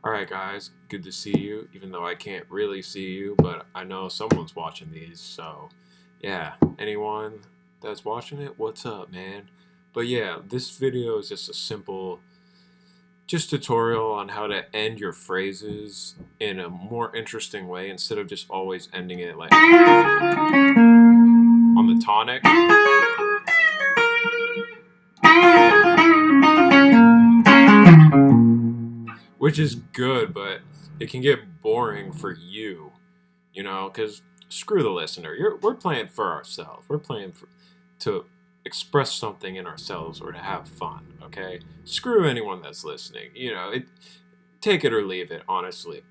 Alright, guys, good to see you, even though I can't really see you, but I know someone's watching these, so yeah, anyone that's watching it, what's up, man? But yeah, this video is just a simple tutorial on how to end your phrases in a more interesting way instead of just always ending it like on the tonic. Which is good, but it can get boring for you, because screw the listener. We're playing for ourselves. We're playing to express something in ourselves or to have fun, okay? Screw anyone that's listening. Take it or leave it, honestly.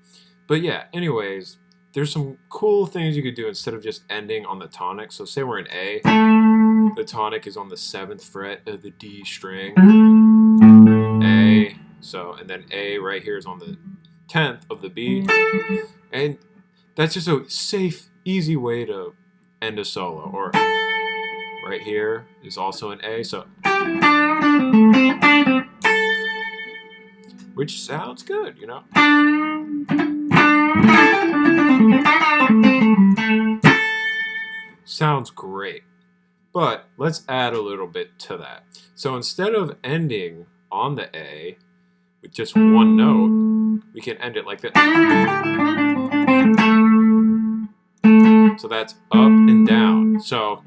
But yeah, anyways, there's some cool things you could do instead of just ending on the tonic. So say we're in A, the tonic is on the 7th fret of the D string. A. So, and then A right here is on the 10th of the B. And that's just a safe, easy way to end a solo. Or right here is also an A. So, which sounds good, Sounds great. But let's add a little bit to that. So instead of ending on the A with just one note, we can end it like this. So that's up and down. So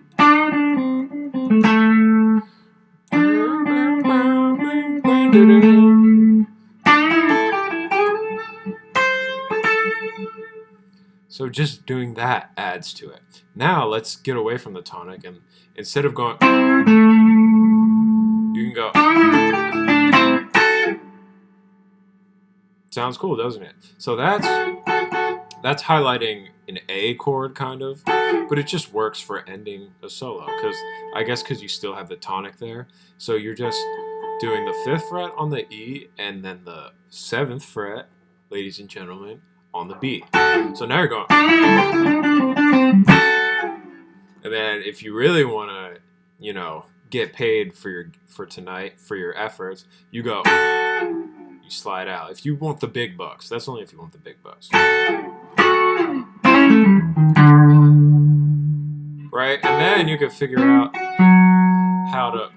just doing that adds to it. Now let's get away from the tonic, and instead of going, you can go. Sounds cool, doesn't it? So that's highlighting an A chord, kind of, but it just works for ending a solo, because you still have the tonic there. So you're just doing the 5th fret on the E and then the 7th fret, ladies and gentlemen, on the B. So now you're going. And then if you really want to, get paid for tonight, for your efforts, you go. You slide out. If you want the big bucks. That's only if you want the big bucks. Right? And then you can figure out how to...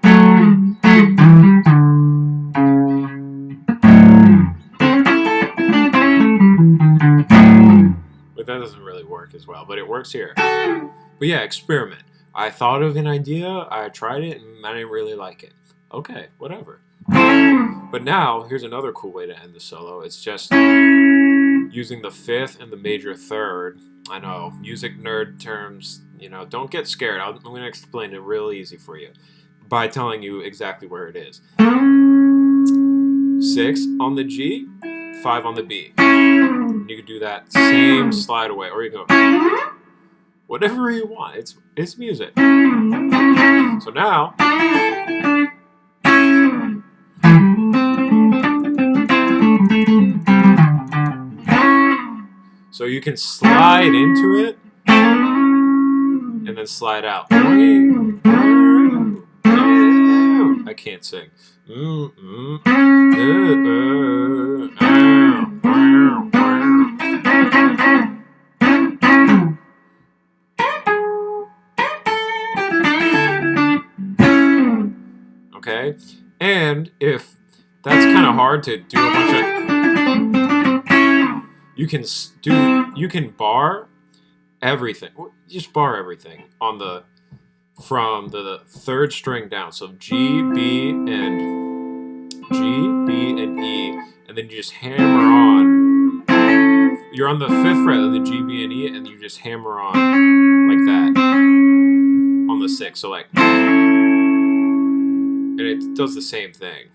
But that doesn't really work as well. But it works here. But yeah, experiment. I thought of an idea, I tried it, and I didn't really like it. Okay, whatever. But now, here's another cool way to end the solo. It's just using the 5th and the major 3rd. I know, music nerd terms, don't get scared. I'm going to explain it real easy for you by telling you exactly where it is. 6 on the G, 5 on the B. And you can do that same slide away, or you go whatever you want. It's music. So now, so you can slide into it and then slide out. I can't sing. Okay? And if that's kind of hard to do a bunch of... You can bar everything. Just bar everything from the 3rd string down. So G, B, and E, and then you just hammer on. You're on the 5th fret of the G, B, and E, and you just hammer on like that on the 6th. So like, and it does the same thing.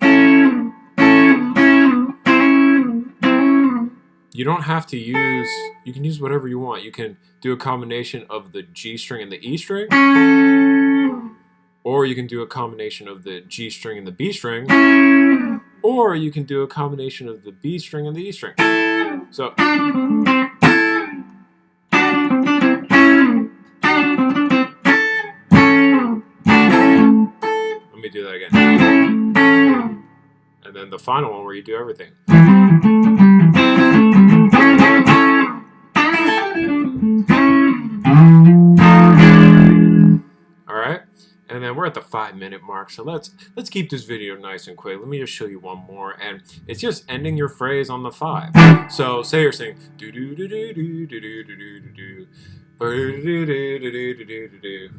You don't have to use, you can use whatever you want. You can do a combination of the G string and the E string, or you can do a combination of the G string and the B string, or you can do a combination of the B string and the E string. So, let me do that again. And then the final one where you do everything. man, we're at the 5-minute mark, so let's keep this video nice and quick. Let me just show you one more, and it's just ending your phrase on the 5. So say you're saying do do do do do do do do do do do do do do do do.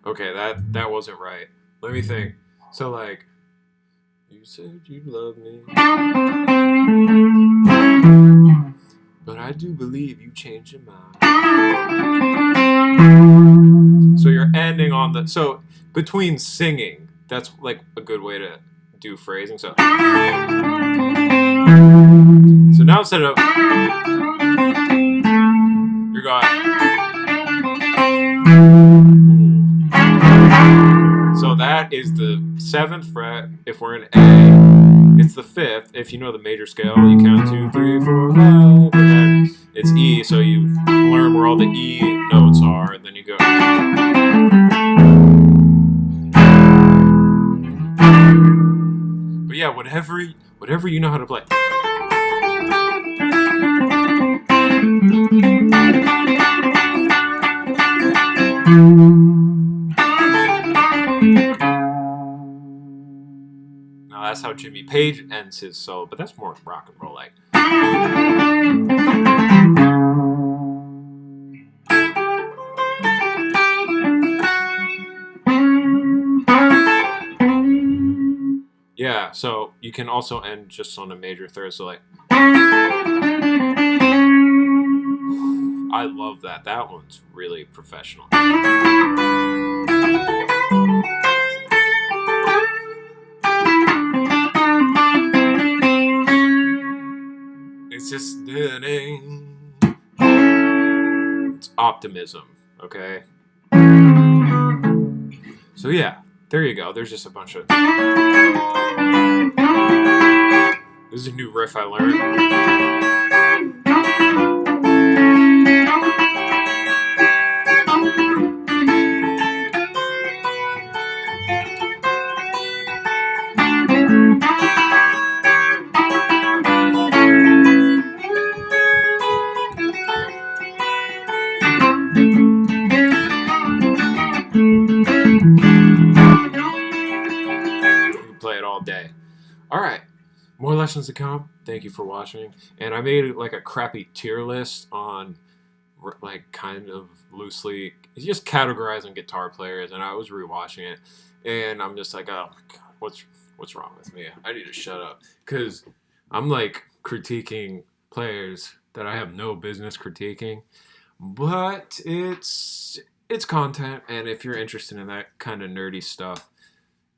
Okay, that wasn't right. Let me think. So like, you said you love me, but I do believe you changed your mind. So you're ending on the so between singing. That's like a good way to do phrasing. So now instead of you're going. So that is the 7th fret if we're in A. It's the 5th. If you know the major scale, you count 2, 3, 4, 5, and then it's E. So you learn where all the E notes are, and then you go. But yeah, whatever you know how to play. Now that's how Jimmy Page ends his solo, but that's more rock and roll like. Yeah, so you can also end just on a major third, so like. I love that. That one's really professional. It's just it's optimism, okay? So yeah, there you go. There's just a bunch of. This is a new riff I learned. Play it all day. All right, more lessons to come. Thank you for watching. And I made like a crappy tier list on like kind of loosely just categorizing guitar players, and I was rewatching it, and I'm just like, oh my god, what's wrong with me? I need to shut up because I'm like critiquing players that I have no business critiquing, but it's content, and if you're interested in that kind of nerdy stuff,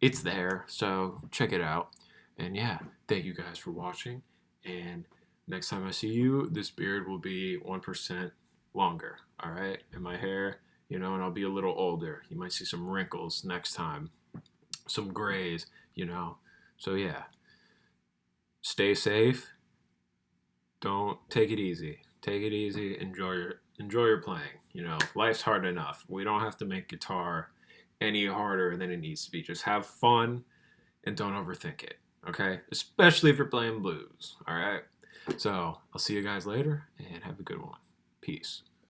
it's there, so check it out. And yeah, thank you guys for watching. And next time I see you, this beard will be 1% longer, all right? And my hair, and I'll be a little older. You might see some wrinkles next time, some grays, So yeah, stay safe. Don't take it easy. Take it easy. Enjoy your playing. Life's hard enough. We don't have to make guitar any harder than it needs to be. Just have fun and don't overthink it, okay? Especially if you're playing blues, all right? So I'll see you guys later and have a good one. Peace.